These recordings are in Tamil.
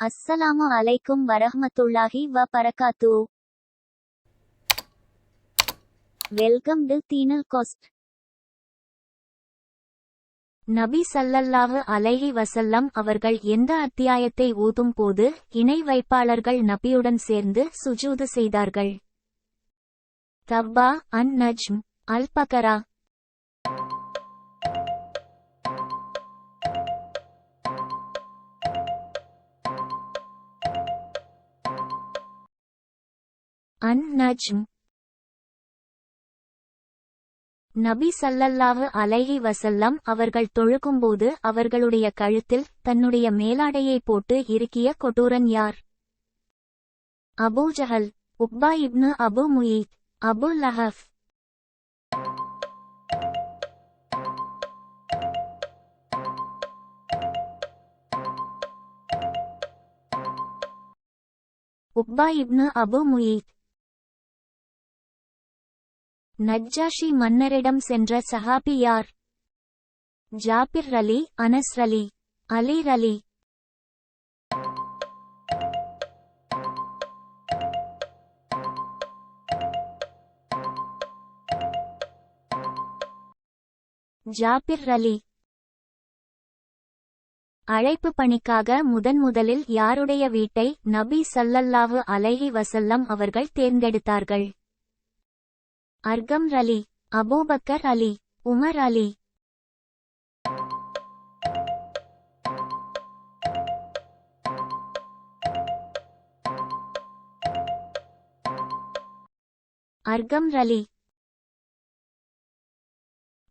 அஸ்ஸலாமு அலைக்கும் வரஹ்மத்துல்லாஹி வ பரகாத்து. வெல்கம் டு தீனல் கோஸ்ட். நபி ஸல்லல்லாஹு அலைஹி வஸல்லம் அவர்கள் எந்த அத்தியாயத்தை ஓதும் போது இணை வைப்பாளர்கள் நபியுடன் சேர்ந்து சுஜூது செய்தார்கள்? தவ்வா, அன் நஜ்ம், அல் பகரா. அன் நஜ்ம். நபி ஸல்லல்லாஹு அலைஹி வஸல்லம் அவர்கள் தொழுகும்போது அவர்களுடைய கழுத்தில் தன்னுடைய மேலாடையை போட்டு இறுக்கிய கொடூரன் யார்? அபூ ஜஹல், உக்பா இப்னு அபு முயீத், அபு லஹப். உக்பா இப்னு அபு முயீத். நஜ்ஜாஷி மன்னரிடம் சென்ற சஹாபி யார்? ஜாபிர் ரலி, அனஸ் ரலி, அலி ரலி. ஜாபிர் ரலி. அழைப்பு பணிக்காக முதலில் யாருடைய வீட்டை நபி ஸல்லல்லாஹு அலைஹி வஸல்லம் அவர்கள் தேர்ந்தெடுத்தார்கள்? அர்கம் ரலி, அபூபக்கர் அலி, உமர் அலி. அர்கம் ரலி.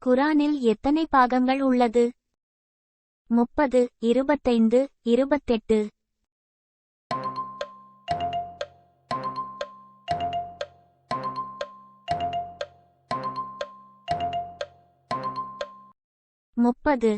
குரானில் எத்தனை பாகங்கள் உள்ளது? 30, 25, 28. முப்பது.